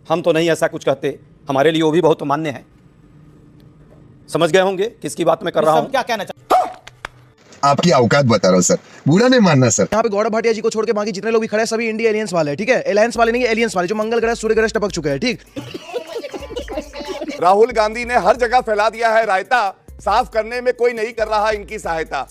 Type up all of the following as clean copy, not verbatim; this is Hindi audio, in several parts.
हम तो नहीं ऐसा कुछ कहते, हमारे लिए वो भी बहुत मान्य है। समझ गए होंगे किसकी बात मैं कर रहा हूं। क्या कहना आपकी औकात बता रहा हूं सर, बुरा नहीं मानना सर। यहाँ पे गौरव भाटिया जी को छोड़ के बाकी जितने लोग भी खड़े हैं सभी इंडिया एलियंस वाले हैं, ठीक है? एलायंस वाले नहीं, एलियंस वाले जो मंगल ग्रह सूर्य ग्रह टपक चुके हैं, ठीक? राहुल गांधी ने हर जगह फैला दिया है रायता, साफ करने में कोई नहीं कर रहा इनकी सहायता।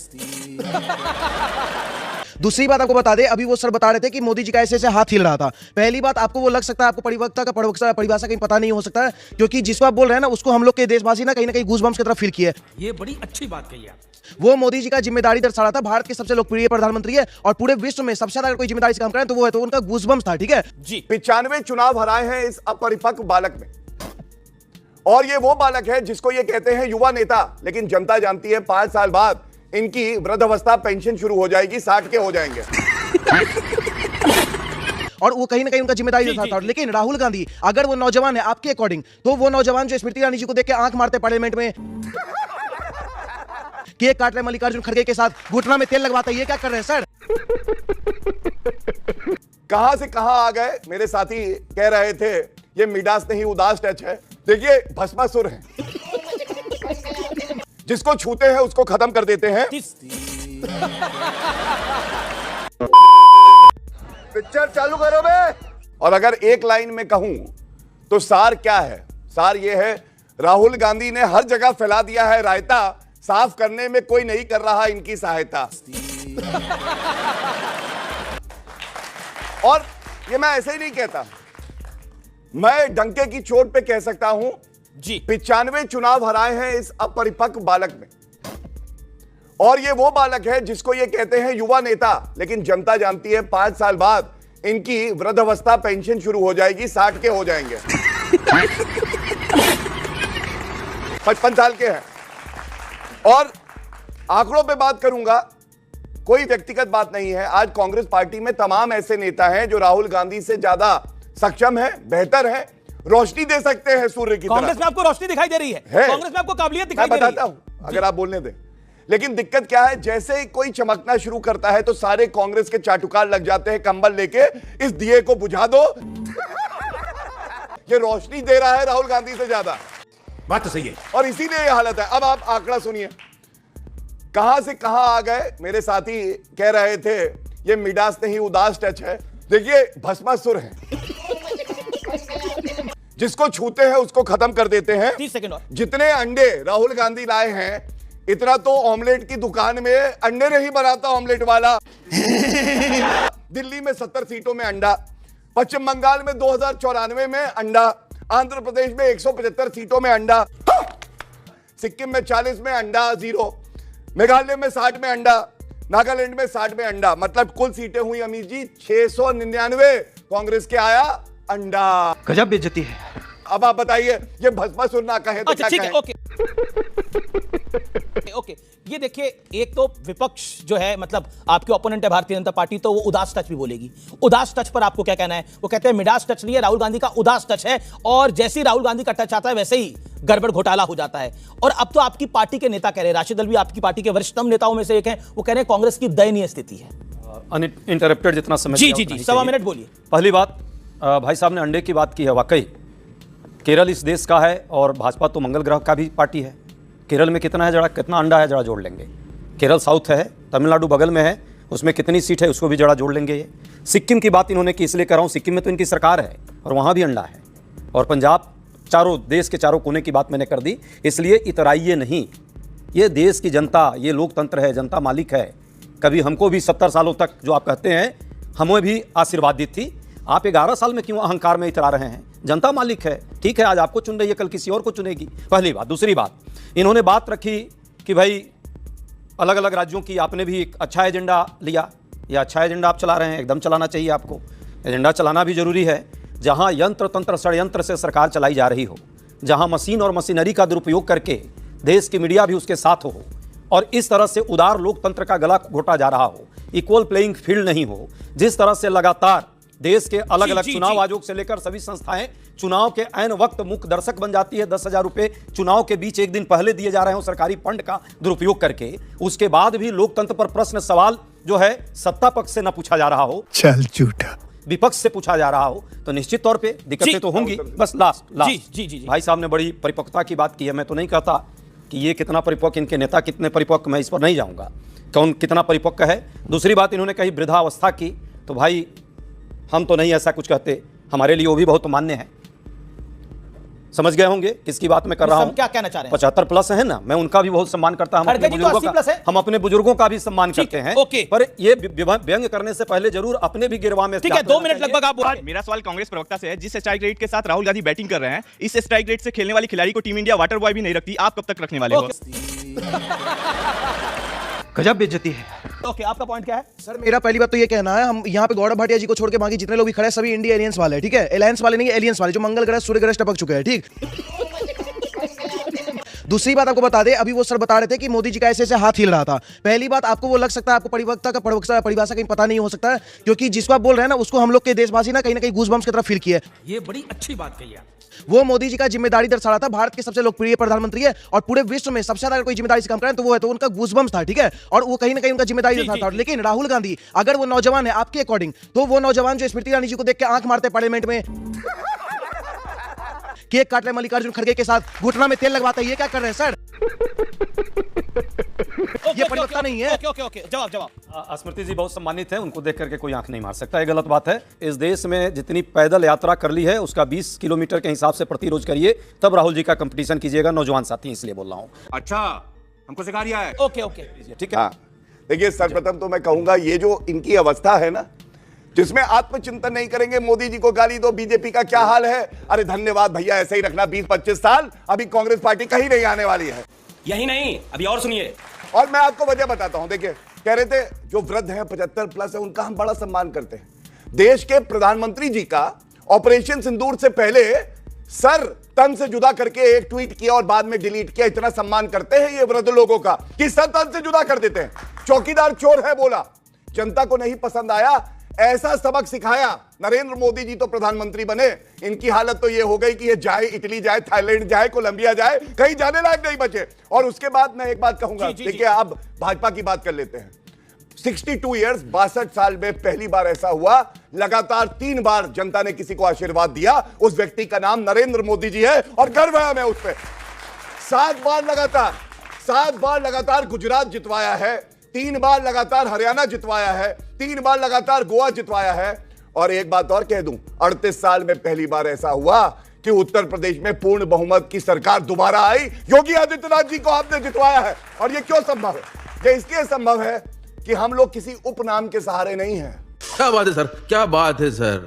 दूसरी बात आपको बता दे, अभी वो सर बता रहे थे कि मोदी जी का ऐसे ऐसे हाथ हिल रहा था। पहली बात आपको वो लग सकता है, आपको परिवक्ता का परिभाषा कहीं पता नहीं हो सकता है, क्योंकि जिसको आप बोल रहे हैं ना उसको हम लोग के देशवासी ना कहीं गूज़बम्प्स की तरफ फील किया है। ये बड़ी अच्छी बात कही आप। वो मोदी जी का जिम्मेदारी दर्शा रहा था। भारत के सबसे लोकप्रिय प्रधानमंत्री है और पूरे विश्व में सबसे ज्यादा अगर कोई जिम्मेदारी से काम करें तो वो है, तो उनका गूज़बम्प्स था, ठीक है जी। 95 चुनाव हराए हैं इस अपरिपक्व बालक ने, और ये वो बालक है जिसको ये कहते हैं युवा नेता, लेकिन जनता जानती है 5 साल बाद इनकी वृद्धावस्था पेंशन शुरू हो जाएगी, 60 के हो जाएंगे। और वो कहीं ना कहीं उनका जिम्मेदारी था। लेकिन राहुल गांधी अगर वो नौजवान है आपके अकॉर्डिंग, तो वो नौजवान जो स्मृति ईरानी जी को देख के आंख मारते पार्लियामेंट में, केक काट रहे मल्लिकार्जुन खड़गे के साथ, घुटना में तेल लगवाते, ये क्या कर रहे हैं सर? कहां से कहां आ गए। मेरे साथी कह रहे थे ये मिडास नहीं उदास टच है। देखिए भस्मासुर है, जिसको छूते हैं उसको खत्म कर देते हैं। पिक्चर चालू करो बे। और अगर एक लाइन में कहूं तो सार क्या है, सार ये है, राहुल गांधी ने हर जगह फैला दिया है रायता, साफ करने में कोई नहीं कर रहा इनकी सहायता। और ये मैं ऐसे ही नहीं कहता, मैं डंके की चोट पे कह सकता हूं जी। 95 चुनाव हराए हैं इस अपरिपक्व बालक ने, और ये वो बालक है जिसको ये कहते हैं युवा नेता, लेकिन जनता जानती है 5 साल बाद इनकी वृद्धावस्था पेंशन शुरू हो जाएगी, 60 के हो जाएंगे। 55 साल के हैं। और आंकड़ों पे बात करूंगा, कोई व्यक्तिगत बात नहीं है। आज कांग्रेस पार्टी में तमाम ऐसे नेता हैं जो राहुल गांधी से ज्यादा सक्षम है, बेहतर है, रोशनी दे सकते हैं सूर्य की तरह। कांग्रेस में आपको रोशनी दिखाई दे रही है? कांग्रेस में आपको काबिलियत दिखाई दे रही है? मैं बताता हूं अगर आप बोलने दें। लेकिन दिक्कत क्या है, जैसे ही कोई चमकना शुरू करता है तो सारे कांग्रेस के चाटुकार लग जाते हैं कंबल लेके, इस दिए को बुझा दो। ये रोशनी दे रहा है राहुल गांधी से ज्यादा। बात तो सही है। और इसीलिए ये हालत है। अब आप आंकड़ा सुनिए, कहां से कहां आ गए। मेरे साथी कह रहे थे ये मिडास नहीं उदास टच है। देखिए भस्मासुर है, जिसको छूते हैं उसको खत्म कर देते हैं। 30 सेकंड और। जितने अंडे राहुल गांधी लाए हैं, इतना तो ऑमलेट की दुकान में अंडे नहीं बनाता ऑमलेट वाला। दिल्ली में 70 सीटों में अंडा, पश्चिम बंगाल में 2094 में अंडा, आंध्र प्रदेश में 175 सीटों में अंडा, सिक्किम में 40 में अंडा 0, मेघालय में 60 में अंडा, नागालैंड में 60 में अंडा। मतलब कुल सीटें हुई अमीर जी 699, कांग्रेस के आया अंडा। गजब बेइज्जती है। अब आप बताइए, ये भस्मासुर ना कहे तो अच्छा क्या ठीक है, कहें? ओके। ये देखिए, एक तो विपक्ष जो है, मतलब आपके ओपोनेंट है भारतीय जनता पार्टी, तो वो उदास टच भी बोलेगी। उदास टच पर आपको क्या कहना है? वो कहते हैं मिडास टच नहीं है, राहुल गांधी का उदास टच है, और जैसे ही राहुल गांधी का टच आता है वैसे ही गड़बड़ घोटाला हो जाता है। और अब तो आपकी पार्टी के नेता कह रहे हैं, राशिद अल्वी आपकी पार्टी के वरिष्ठतम नेताओं में से एक हैं, वो कह रहे हैं कांग्रेस की दयनीय स्थिति है। अनइंटरप्टेड जितना समय जी जी जी, सवा मिनट बोलिए। पहली बात, भाई साहब ने अंडे की बात की है। वाकई केरल इस देश का है और भाजपा तो मंगल ग्रह का भी पार्टी है। केरल में कितना है, जरा कितना अंडा है, जरा जोड़ लेंगे। केरल साउथ है, तमिलनाडु बगल में है, उसमें कितनी सीट है उसको भी जरा जोड़ लेंगे। ये सिक्किम की बात इन्होंने की, इसलिए कर रहा हूँ, सिक्किम में तो इनकी सरकार है और वहाँ भी अंडा है। और पंजाब, चारों देश के चारों कोने की बात मैंने कर दी, इसलिए इतराइए नहीं। ये देश की जनता, ये लोकतंत्र है, जनता मालिक है। कभी हमको भी 70 सालों तक जो आप कहते हैं, हमें भी आशीर्वाद दी थी। आप 11 साल में क्यों अहंकार में इतरा रहे हैं? जनता मालिक है, ठीक है, आज आपको चुन रही है, कल किसी और को चुनेगी। पहली बात। दूसरी बात, इन्होंने बात रखी कि भाई अलग अलग राज्यों की आपने भी एक अच्छा एजेंडा लिया। यह अच्छा एजेंडा आप चला रहे हैं, एकदम चलाना चाहिए आपको। एजेंडा चलाना भी जरूरी है। जहां यंत्र तंत्र षड्यंत्र से सरकार चलाई जा रही हो, जहां मशीन और मशीनरी का दुरुपयोग करके देश की मीडिया भी उसके साथ हो, और इस तरह से उदार लोकतंत्र का गला घोटा जा रहा हो, इक्वल प्लेइंग फील्ड नहीं हो, जिस तरह से लगातार देश के अलग अलग चुनाव आयोग से लेकर सभी संस्थाएं चुनाव के ऐन वक्त मुख्य दर्शक बन जाती है। 10,000 रुपए चुनाव के बीच एक दिन पहले दिए जा रहे हो सरकारी फंड का दुरुपयोग करके। उसके बाद भी लोकतंत्र पर प्रश्न सवाल जो है सत्ता पक्ष से न पूछा जा रहा हो। चल झूठा। विपक्ष से पूछा जा रहा हो तो निश्चित तौर पे दिक्कतें जी। तो होंगी। बस लास्ट जी। भाई साहब ने बड़ी परिपक्वता की बात की है। मैं तो नहीं कहता कि ये कितना परिपक्व, इनके नेता कितने परिपक्व, मैं इस पर नहीं जाऊंगा कौन कितना परिपक्व है। दूसरी बात इन्होंने कही वृद्धावस्था की, तो भाई हम तो नहीं ऐसा कुछ कहते, हमारे लिए वो भी बहुत मान्य है। समझ गए होंगे किसकी बात मैं कर रहा हूं। क्या कहना चाह रहे हैं? 75 प्लस है ना, मैं उनका भी बहुत सम्मान करता हूं। खड़गे जी तो 80 प्लस है। हम अपने बुजुर्गों का भी सम्मान करते हैं। ओके। पर ये व्यंग करने से पहले जरूर अपने भी गिरवा में ठीक है, 2 मिनट लगभग आप बोलिए। मेरा सवाल कांग्रेस प्रवक्ता से है। जिस स्ट्राइक रेट के साथ राहुल गांधी बैटिंग कर रहे हैं, इस स्ट्राइक रेट से खेलने वाली खिलाड़ी को टीम इंडिया वाटर बॉय भी नहीं रखती, आप कब तक रखने वाले हो? गजब बेइज्जती है। ओके, आपका पॉइंट क्या है? सर मेरा पहली बात तो ये कहना है, हम यहाँ पे गौरव भाटिया जी को छोड़ के बाकी जितने लोग भी खड़े हैं सभी इंडिया एलियंस वाले हैं, ठीक है? अलायंस वाले नहीं, एलियंस वाले, जो मंगल ग्रह सूर्य ग्रह टपक चुके हैं, ठीक। दूसरी बात आपको बता दे, अभी वो सर बता रहे थे कि मोदी जी का ऐसे ऐसे हाथ हिल रहा था। पहली बात आपको वो लग सकता है, आपको परिभाषा कहीं पता नहीं हो सकता है, क्योंकि जिसको आप बोल रहे हैं ना उसको हम लोग के देशवासी ना कहीं गूज़बम्स की तरफ फील किया है। ये बड़ी अच्छी बात कही आप। वो मोदी जी का जिम्मेदारी दर्शा रहा था। भारत के सबसे लोकप्रिय प्रधानमंत्री है और पूरे विश्व में सबसे ज्यादा अगर कोई जिम्मेदारी से काम करें तो वो है, तो उनका गूज़बम्स था, ठीक है? और वो कहीं ना कहीं उनका जिम्मेदारी दर्शाता था। लेकिन राहुल गांधी अगर वो नौजवान है आपके अकॉर्डिंग, तो वो नौजवान जो स्मृति ईरानी जी को देख के आंख मारते पार्लियामेंट में, केक काट रहे मल्लिकार्जुन खड़गे के साथ, घुटना में तेल लगवाता है, ये क्या कर रहे हैं सर? ये परिपक्वता नहीं है। ओके, जवाब। स्मृति जी बहुत सम्मानित हैं, उनको देख करके कोई आंख नहीं मार सकता, ये गलत बात है। इस देश में जितनी पैदल यात्रा कर ली है उसका 20 किलोमीटर के हिसाब से प्रति रोज करिए, तब राहुल जी का कंपटीशन कीजिएगा। नौजवान साथी इसलिए बोल रहा हूँ। अच्छा, हमको सिखा दिया है। ओके, ठीक है। हाँ, देखिए सर्वप्रथम तो मैं कहूंगा ये जो इनकी अवस्था है ना, जिसमें आत्मचिंतन नहीं करेंगे, मोदी जी को गाली दो, बीजेपी का क्या हाल है, अरे धन्यवाद भैया, ऐसे ही रखना 20-25 साल, अभी कांग्रेस पार्टी कहीं नहीं आने वाली है। यही नहीं, अभी और सुनिए। और मैं आपको वजह बताता हूं। देखिए, कह रहे थे जो वृद्ध हैं 75 प्लस है, उनका हम बड़ा सम्मान करते हैं। देश के प्रधानमंत्री जी का ऑपरेशन सिंदूर से पहले सर तन से जुदा करके एक ट्वीट किया और बाद में डिलीट किया। इतना सम्मान करते हैं ये वृद्ध लोगों का कि सर तन से जुदा कर देते हैं। चौकीदार चोर है बोला, जनता को नहीं पसंद आया, ऐसा सबक सिखाया। नरेंद्र मोदी जी तो प्रधानमंत्री बने, इनकी हालत तो ये हो गई कि ये जाए इटली जाए, थाईलैंड जाए, कोलंबिया जाए, कहीं जाने लायक नहीं बचे। और उसके बाद मैं एक बात कहूंगा, देखिए अब भाजपा की बात कर लेते हैं। 62 ईयर्स, 62 साल में पहली बार ऐसा हुआ, लगातार 3 बार जनता ने किसी को आशीर्वाद दिया। उस व्यक्ति का नाम नरेंद्र मोदी जी है और गर्व है हमें उस पर। 7 बार लगातार गुजरात जितवाया है, 3 बार लगातार हरियाणा जितवाया है, 3 बार लगातार गोवा जितवाया है। और एक बात और कह दूं, 38 साल में पहली बार ऐसा हुआ कि उत्तर प्रदेश में पूर्ण बहुमत की सरकार दोबारा आई। योगी आदित्यनाथ जी को आपने जितवाया है। और ये क्यों संभव है? ये इसलिए संभव है कि हम लोग किसी उपनाम के सहारे नहीं हैं। क्या बात है सर, क्या बात है सर।